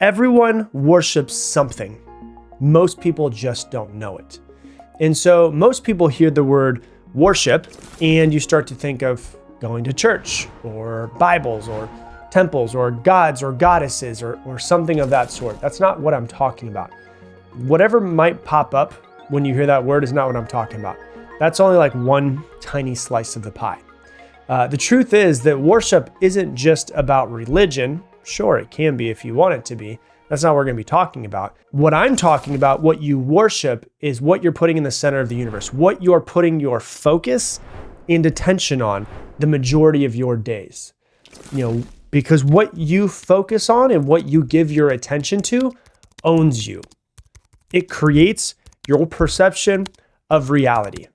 Everyone worships something. Most people just don't know it. And so most people hear the word worship and you start to think of going to church or Bibles or temples or gods or goddesses or something of that sort. That's not what I'm talking about. Whatever might pop up when you hear that word is not what I'm talking about. That's only like one tiny slice of the pie. The truth is that worship isn't just about religion. Sure, it can be if you want it to be. That's not what we're going to be talking about. What I'm talking about, what you worship, is what you're putting in the center of the universe, what you're putting your focus and attention on the majority of your days. Because what you focus on and what you give your attention to owns you. It creates your perception of reality.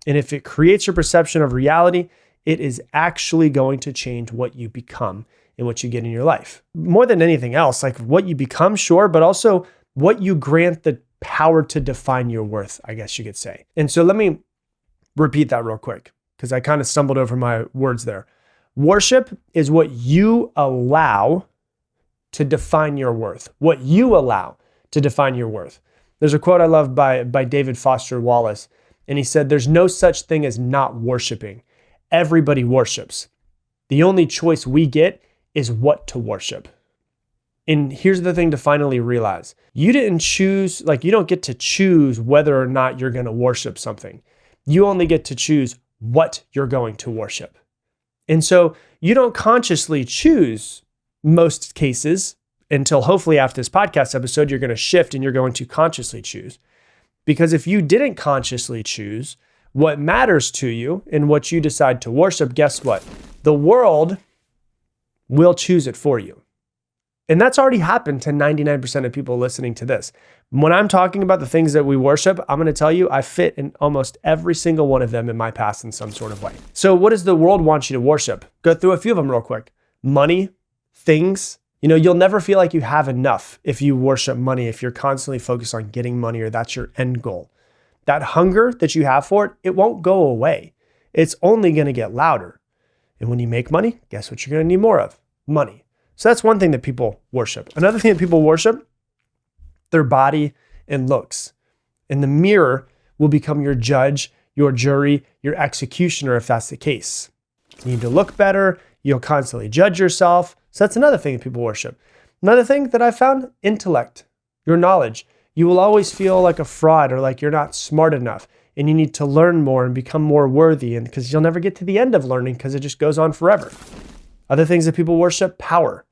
And if it creates your perception of reality, it is actually going to change what you become and what you get in your life. More than anything else, like what you become, sure, but also what you grant the power to define your worth, I guess you could say. And so let me repeat that real quick, because I kind of stumbled over my words there. Worship is what you allow to define your worth, what you allow to define your worth. There's a quote I love by David Foster Wallace, and he said, "There's no such thing as not worshiping. Everybody worships. The only choice we get is what to worship." And here's the thing to finally realize. You didn't choose, you don't get to choose whether or not you're going to worship something. You only get to choose what you're going to worship. And so you don't consciously choose most cases until hopefully after this podcast episode, you're going to shift and you're going to consciously choose. Because if you didn't consciously choose what matters to you and what you decide to worship, guess what? The world will choose it for you. And that's already happened to 99% of people listening to this. When I'm talking about the things that we worship, I'm going to tell you I fit in almost every single one of them in my past in some sort of way. So what does the world want you to worship? Go through a few of them real quick. Money, things. You'll never feel like you have enough if you worship money, if you're constantly focused on getting money or that's your end goal. That hunger that you have for it, it won't go away. It's only going to get louder. And when you make money, guess what you're going to need more of? Money. So that's one thing that people worship. Another thing that people worship, their body and looks. And the mirror will become your judge, your jury, your executioner if that's the case. You need to look better. You'll constantly judge yourself. So that's another thing that people worship. Another thing that I found, intellect, your knowledge. You will always feel like a fraud or like you're not smart enough and you need to learn more and become more worthy, and because you'll never get to the end of learning because it just goes on forever. Other things that people worship, power.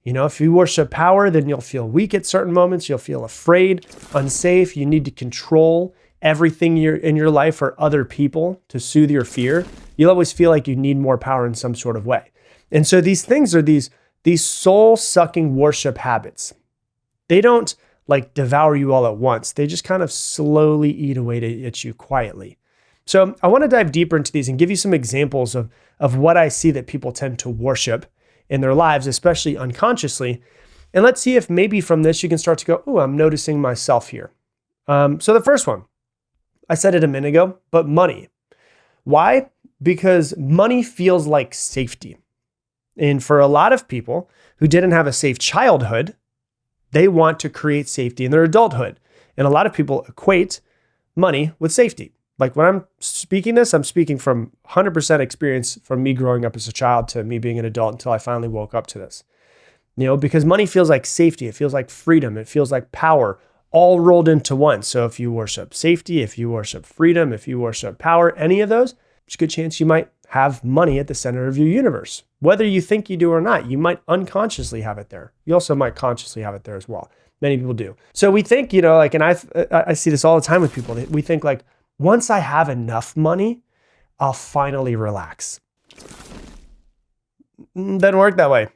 If you worship power, then you'll feel weak at certain moments. You'll feel afraid, unsafe. You need to control everything in your life or other people to soothe your fear. You'll always feel like you need more power in some sort of way. And so these things are these soul-sucking worship habits. They don't devour you all at once. They just kind of slowly eat away at you quietly. So I want to dive deeper into these and give you some examples of what I see that people tend to worship in their lives, especially unconsciously. And let's see if maybe from this you can start to go, oh, I'm noticing myself here. So the first one, I said it a minute ago, but money. Why? Because money feels like safety. And for a lot of people who didn't have a safe childhood, they want to create safety in their adulthood. And a lot of people equate money with safety. Like when I'm speaking this, I'm speaking from 100% experience from me growing up as a child to me being an adult until I finally woke up to this. Because money feels like safety. It feels like freedom. It feels like power all rolled into one. So if you worship safety, if you worship freedom, if you worship power, any of those, there's a good chance you might have money at the center of your universe. Whether you think you do or not, you might unconsciously have it there. You also might consciously have it there as well. Many people do. So we think, and I see this all the time with people. We think once I have enough money, I'll finally relax. Doesn't work that way.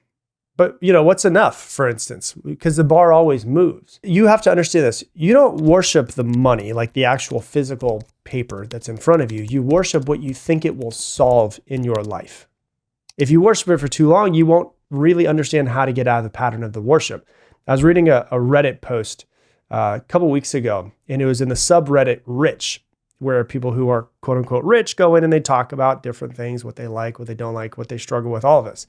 But what's enough, for instance? Because the bar always moves. You have to understand this. You don't worship the money, like the actual physical paper that's in front of you. You worship what you think it will solve in your life. If you worship it for too long, you won't really understand how to get out of the pattern of the worship. I was reading a Reddit post a couple weeks ago, and it was in the subreddit Rich, where people who are quote unquote rich go in and they talk about different things, what they like, what they don't like, what they struggle with, all of this.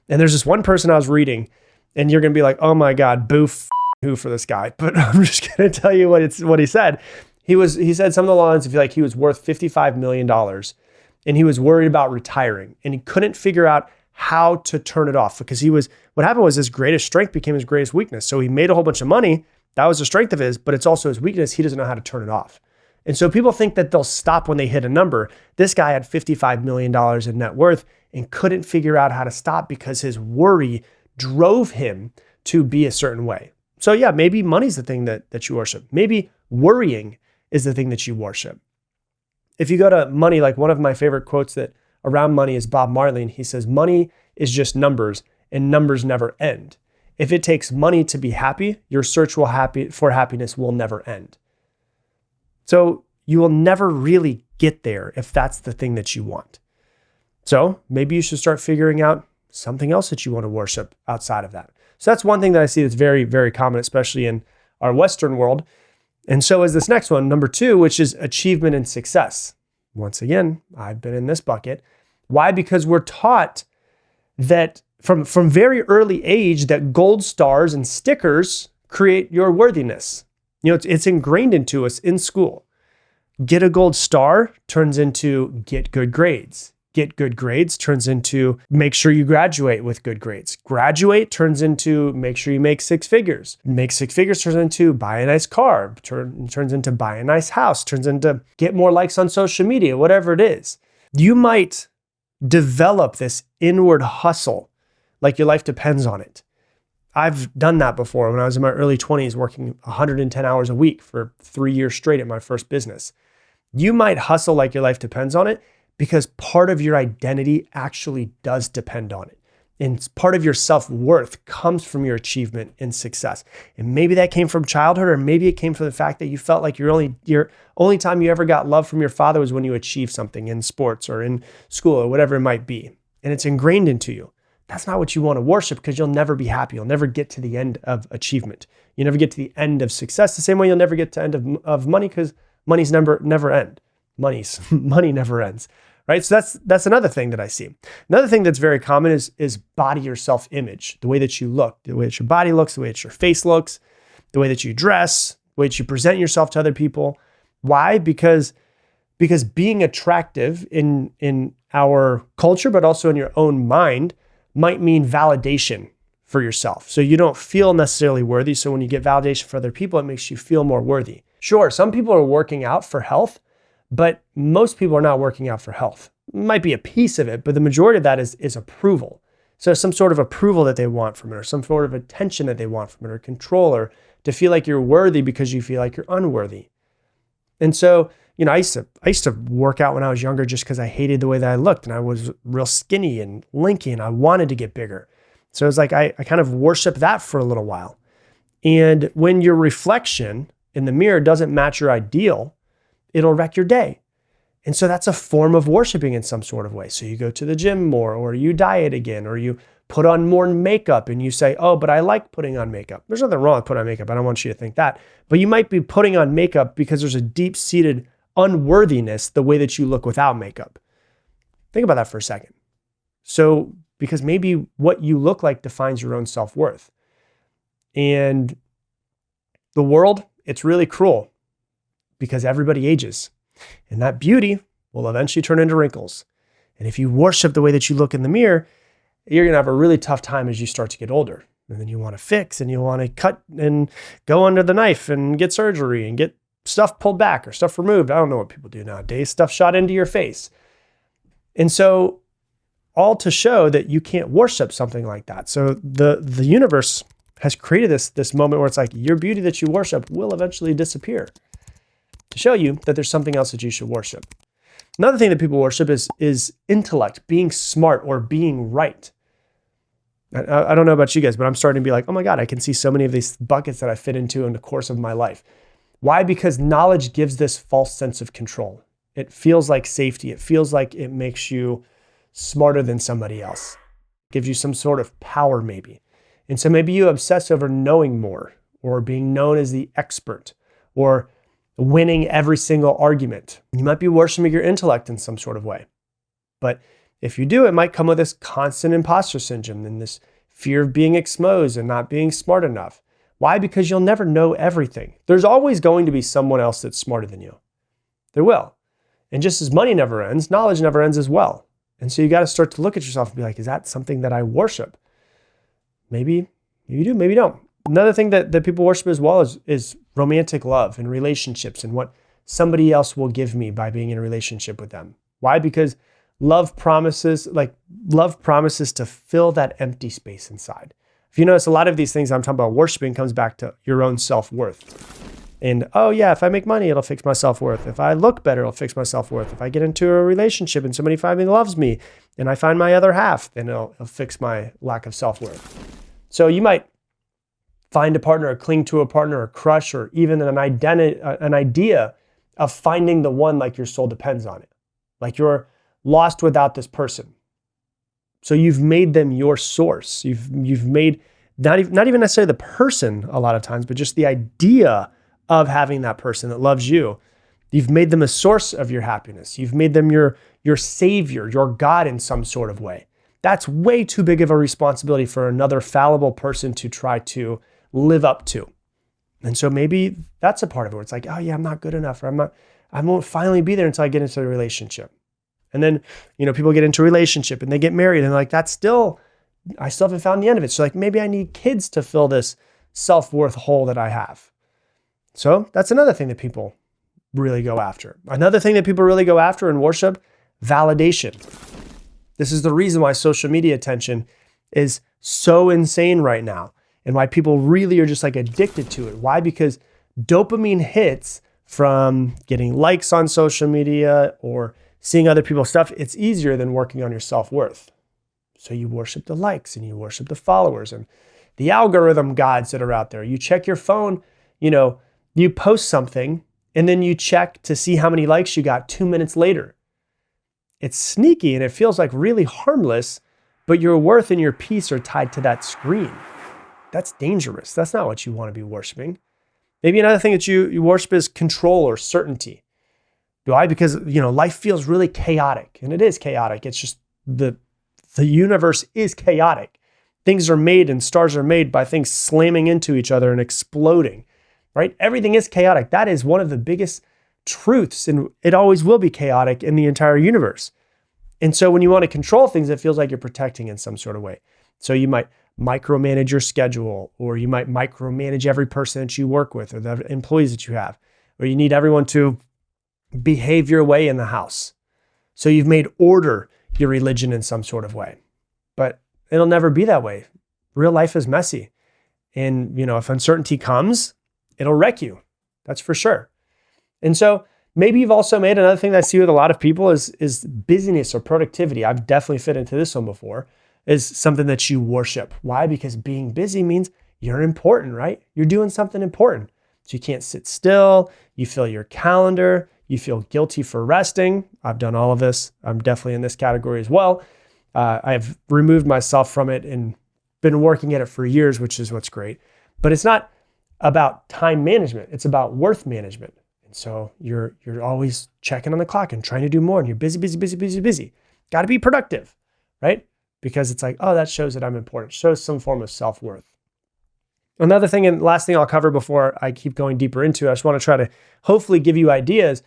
And there's this one person I was reading, And you're going to be like, oh my God, who for this guy. But I'm just going to tell you what he said. He said something along the lines of like he was worth $55 million and he was worried about retiring and he couldn't figure out how to turn it off because what happened was his greatest strength became his greatest weakness. So he made a whole bunch of money. That was the strength of his, but it's also his weakness. He doesn't know how to turn it off. And so people think that they'll stop when they hit a number. This guy had $55 million in net worth and couldn't figure out how to stop because his worry drove him to be a certain way. So yeah, maybe money's the thing that you worship. Maybe worrying is the thing that you worship. If you go to money, like one of my favorite quotes that around money is Bob Marley, and he says, money is just numbers and numbers never end. If it takes money to be happy, your search for happiness will never end. So you will never really get there if that's the thing that you want. So maybe you should start figuring out something else that you want to worship outside of that. So that's one thing that I see that's very, very common, especially in our Western world. And so is this next one, number 2, which is achievement and success. Once again, I've been in this bucket. Why? Because we're taught that from very early age that gold stars and stickers create your worthiness. It's ingrained into us in school. Get a gold star turns into get good grades. Get good grades turns into make sure you graduate with good grades. Graduate turns into make sure you make 6 figures. Make 6 figures turns into buy a nice car. Turns into buy a nice house. Turns into get more likes on social media, whatever it is. You might develop this inward hustle like your life depends on it. I've done that before when I was in my early 20s, working 110 hours a week for 3 years straight at my first business. You might hustle like your life depends on it because part of your identity actually does depend on it. And part of your self-worth comes from your achievement and success. And maybe that came from childhood, or maybe it came from the fact that you felt like your only time you ever got love from your father was when you achieved something in sports or in school or whatever it might be. And it's ingrained into you. That's not what you want to worship because you'll never be happy. You'll never get to the end of achievement. You never get to the end of success. The same way you'll never get to the end of money because money's never end. Money never ends, right? So that's another thing that I see. Another thing that's very common is body or self-image, the way that you look, the way that your body looks, the way that your face looks, the way that you dress, the way that you present yourself to other people. Why? Because being attractive in our culture, but also in your own mind, might mean validation for yourself. So you don't feel necessarily worthy. So when you get validation for other people, it makes you feel more worthy. Sure, some people are working out for health, but most people are not working out for health. It might be a piece of it, but the majority of that is approval. So some sort of approval that they want from it, or some sort of attention that they want from it, or control, or to feel like you're worthy because you feel like you're unworthy. And so, I used to work out when I was younger just because I hated the way that I looked, and I was real skinny and lanky, and I wanted to get bigger. So it's like I kind of worshiped that for a little while. And when your reflection in the mirror doesn't match your ideal, it'll wreck your day. And so that's a form of worshiping in some sort of way. So you go to the gym more, or you diet again, or you put on more makeup and you say, oh, but I like putting on makeup. There's nothing wrong with putting on makeup. I don't want you to think that. But you might be putting on makeup because there's a deep-seated unworthiness the way that you look without makeup. Think about that for a second. So, because maybe what you look like defines your own self-worth. And the world, it's really cruel because everybody ages. And that beauty will eventually turn into wrinkles. And if you worship the way that you look in the mirror, you're going to have a really tough time as you start to get older. And then you want to fix and you want to cut and go under the knife and get surgery and get stuff pulled back or stuff removed. I don't know what people do nowadays. Stuff shot into your face. And so all to show that you can't worship something like that. So the universe has created this moment where it's like your beauty that you worship will eventually disappear to show you that there's something else that you should worship. Another thing that people worship is intellect, being smart or being right. I don't know about you guys, but I'm starting to be like, oh my God, I can see so many of these buckets that I fit into in the course of my life. Why? Because knowledge gives this false sense of control. It feels like safety. It feels like it makes you smarter than somebody else. It gives you some sort of power maybe. And so maybe you obsess over knowing more or being known as the expert or winning every single argument. You might be worshiping your intellect in some sort of way. But if you do, it might come with this constant imposter syndrome and this fear of being exposed and not being smart enough. Why? Because you'll never know everything. There's always going to be someone else that's smarter than you. There will. And just as money never ends, knowledge never ends as well. And so you got to start to look at yourself and be like, is that something that I worship? Maybe you do, maybe you don't. Another thing that people worship as well is romantic love and relationships and what somebody else will give me by being in a relationship with them. Why? Because love promises to fill that empty space inside. If you notice, a lot of these things I'm talking about worshiping comes back to your own self-worth. And, oh yeah, if I make money, it'll fix my self-worth. If I look better, it'll fix my self-worth. If I get into a relationship and somebody finally loves me and I find my other half, then it'll fix my lack of self-worth. So you might find a partner or cling to a partner or crush or even an idea of finding the one like your soul depends on it. Like you're lost without this person. So you've made them your source. You've made not even necessarily the person a lot of times, but just the idea of having that person that loves you. You've made them a source of your happiness. You've made them your savior, your God in some sort of way. That's way too big of a responsibility for another fallible person to try to live up to. And so maybe that's a part of it where it's like, oh yeah, I'm not good enough, or I won't finally be there until I get into a relationship. And then, people get into a relationship and they get married and they're like, I still haven't found the end of it. So like, maybe I need kids to fill this self-worth hole that I have. So that's another thing that people really go after. Another thing that people really go after in worship, validation. This is the reason why social media attention is so insane right now and why people really are just like addicted to it. Why? Because dopamine hits from getting likes on social media or seeing other people's stuff. It's easier than working on your self-worth. So you worship the likes and you worship the followers and the algorithm gods that are out there. You check your phone, you post something and then you check to see how many likes you got 2 minutes later. It's sneaky and it feels like really harmless, but your worth and your peace are tied to that screen. That's dangerous. That's not what you want to be worshiping. Maybe another thing that you worship is control or certainty. Why? Because, life feels really chaotic, and it is chaotic. It's just the universe is chaotic. Things are made and stars are made by things slamming into each other and exploding, right? Everything is chaotic. That is one of the biggest truths, and it always will be chaotic in the entire universe. And so when you want to control things, it feels like you're protecting in some sort of way. So you might micromanage your schedule, or you might micromanage every person that you work with or the employees that you have, or you need everyone to behave your way in the house. So you've made order your religion in some sort of way, but it'll never be that way. Real life is messy. And, if uncertainty comes, it'll wreck you. That's for sure. And so maybe you've also made another thing that I see with a lot of people is busyness or productivity. I've definitely fit into this one before, is something that you worship. Why? Because being busy means you're important, right? You're doing something important. So you can't sit still. You fill your calendar. You feel guilty for resting. I've done all of this. I'm definitely in this category as well. I've removed myself from it and been working at it for years, which is what's great. But it's not about time management. It's about worth management. And so you're always checking on the clock and trying to do more, and you're busy. Got to be productive, right? Because it's like, oh, that shows that I'm important. It shows some form of self-worth. Another thing, and last thing I'll cover before I keep going deeper into it, I just want to try to hopefully give you ideas,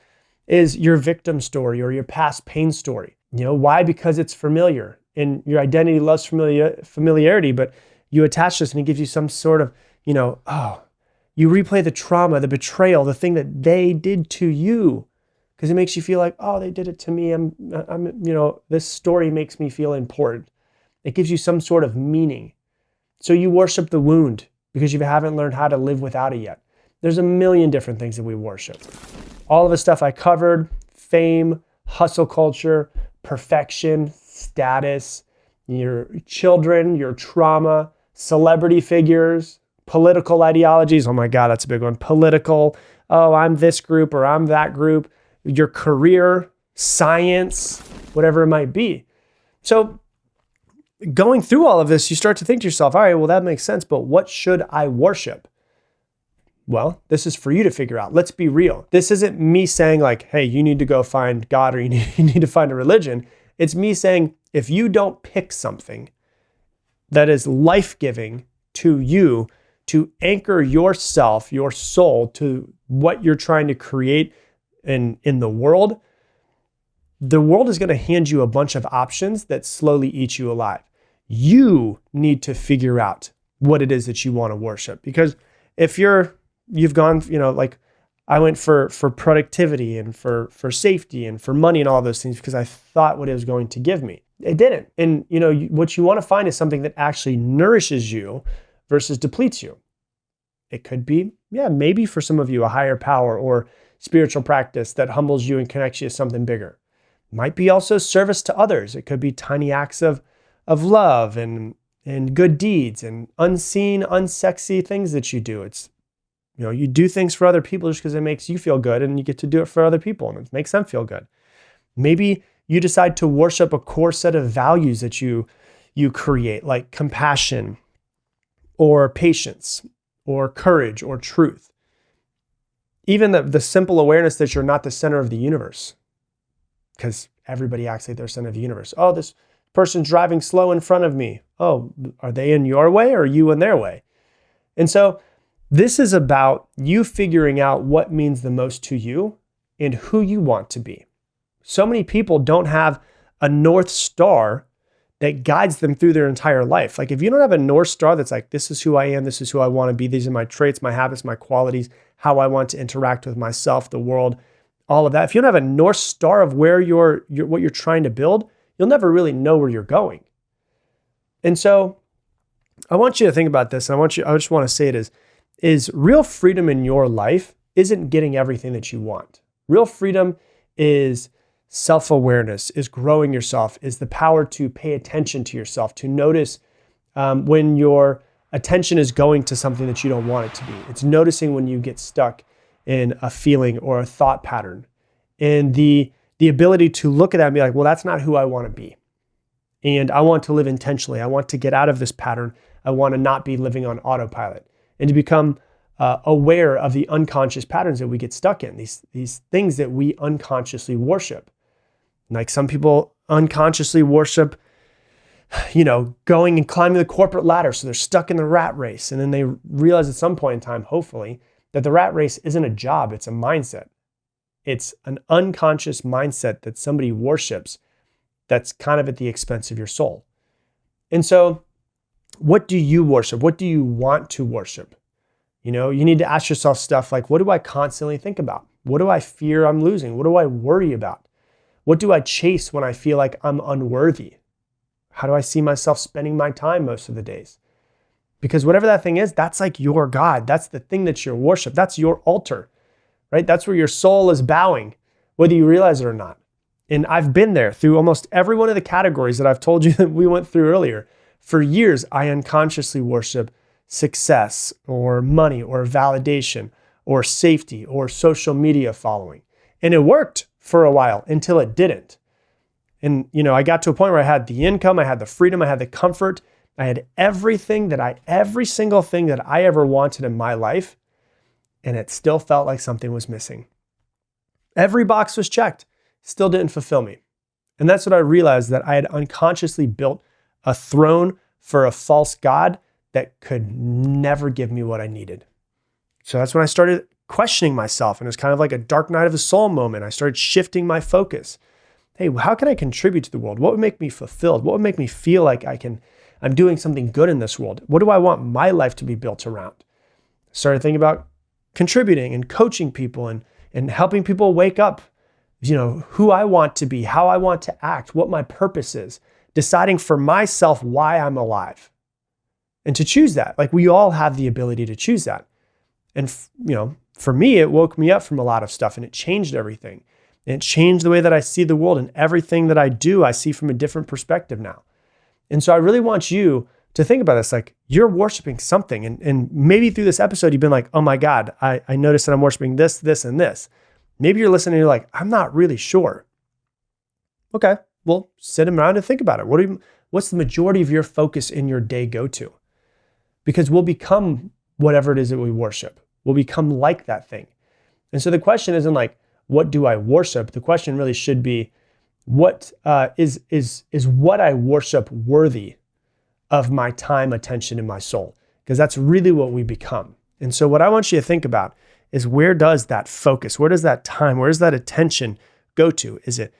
is your victim story or your past pain story. Why? Because it's familiar, and your identity loves familiarity, but you attach this and it gives you some sort of, you replay the trauma, the betrayal, the thing that they did to you, because it makes you feel like, oh, they did it to me. This story makes me feel important. It gives you some sort of meaning. So you worship the wound because you haven't learned how to live without it yet. There's a million different things that we worship. All of the stuff I covered: fame, hustle culture, perfection, status, your children, your trauma, celebrity figures, political ideologies. Oh my God, that's a big one. Political. Oh, I'm this group or I'm that group. Your career, science, whatever it might be. So going through all of this, you start to think to yourself, all right, well, that makes sense, but what should I worship? Well, this is for you to figure out. Let's be real. This isn't me saying like, hey, you need to go find God or you need to find a religion. It's me saying, if you don't pick something, that is life-giving to you to anchor yourself, your soul, to what you're trying to create in the world is going to hand you a bunch of options that slowly eat you alive. You need to figure out what it is that you want to worship. Because if you've gone, like I went for productivity and for safety and for money and all those things because I thought what it was going to give me. It didn't. And what you want to find is something that actually nourishes you versus depletes you. It could be, maybe for some of you, a higher power or spiritual practice that humbles you and connects you to something bigger. Might be also service to others. It could be tiny acts of love and good deeds and unseen, unsexy things that you do. It's, you do things for other people just because it makes you feel good and you get to do it for other people and it makes them feel good. Maybe you decide to worship a core set of values that you create, like compassion or patience or courage or truth. Even the simple awareness that you're not the center of the universe, because everybody acts like they're center of the universe. Oh, this person's driving slow in front of me. Oh, are they in your way or are you in their way? And so this is about you figuring out what means the most to you and who you want to be. So many people don't have a North Star that guides them through their entire life. Like if you don't have a North Star that's like, this is who I am, this is who I want to be, these are my traits, my habits, my qualities, how I want to interact with myself, the world, all of that. If you don't have a North Star of where what you're trying to build, you'll never really know where you're going. And so I want you to think about this. And I just want to say it is real freedom in your life isn't getting everything that you want. Real freedom is self-awareness, is growing yourself, is the power to pay attention to yourself, to notice when your attention is going to something that you don't want it to be. It's noticing when you get stuck in a feeling or a thought pattern, and the ability to look at that and be like, well, that's not who I want to be. And I want to live intentionally. I want to get out of this pattern. I want to not be living on autopilot, and to become aware of the unconscious patterns that we get stuck in, these things that we unconsciously worship. Like some people unconsciously worship, going and climbing the corporate ladder. So they're stuck in the rat race. And then they realize at some point in time, hopefully, that the rat race isn't a job, it's a mindset. It's an unconscious mindset that somebody worships that's kind of at the expense of your soul. And so what do you worship? What do you want to worship? You need to ask yourself stuff like, what do I constantly think about? What do I fear I'm losing? What do I worry about? What do I chase when I feel like I'm unworthy? How do I see myself spending my time most of the days? Because whatever that thing is, that's like your God. That's the thing that you worship. That's your altar, right? That's where your soul is bowing, whether you realize it or not. And I've been there through almost every one of the categories that I've told you that we went through earlier. For years, I unconsciously worship success or money or validation or safety or social media following. And it worked for a while until it didn't. And, I got to a point where I had the income, I had the freedom, I had the comfort, I had every single thing that I ever wanted in my life. And it still felt like something was missing. Every box was checked, still didn't fulfill me. And that's what I realized, that I had unconsciously built a throne for a false God that could never give me what I needed. So that's when I started questioning myself, and it was kind of like a dark night of the soul moment. I started shifting my focus. Hey, how can I contribute to the world? What would make me fulfilled? What would make me feel like I'm doing something good in this world? What do I want my life to be built around? I started thinking about contributing and coaching people and helping people wake up, who I want to be, how I want to act, what my purpose is, deciding for myself why I'm alive. And to choose that, like we all have the ability to choose that. And, for me, it woke me up from a lot of stuff, and it changed everything. And it changed the way that I see the world, and everything that I do, I see from a different perspective now. And so I really want you to think about this, like you're worshiping something. And maybe through this episode, you've been like, oh my God, I noticed that I'm worshiping this, this, and this. Maybe you're listening and you're like, I'm not really sure. Okay, well, sit around and think about it. What's the majority of your focus in your day go to? Because we'll become whatever it is that we worship. We'll become like that thing. And so the question isn't like, what do I worship? The question really should be, what is what I worship worthy of my time, attention, and my soul, because that's really what we become. And so what I want you to think about is, where does that focus, where does that time, where does that attention go to? Is it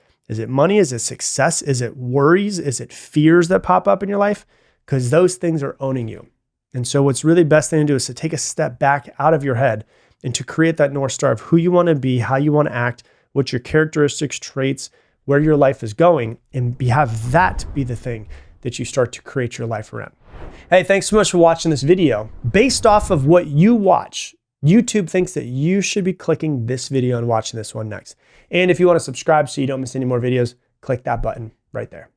money? Is it success? Is it worries? Is it fears that pop up in your life? Because those things are owning you. And so what's really best thing to do is to take a step back out of your head and to create that North Star of who you want to be, how you want to act, what your characteristics, traits, where your life is going, and have that be the thing that you start to create your life around. Hey, thanks so much for watching this video. Based off of what you watch, YouTube thinks that you should be clicking this video and watching this one next. And if you want to subscribe so you don't miss any more videos, click that button right there.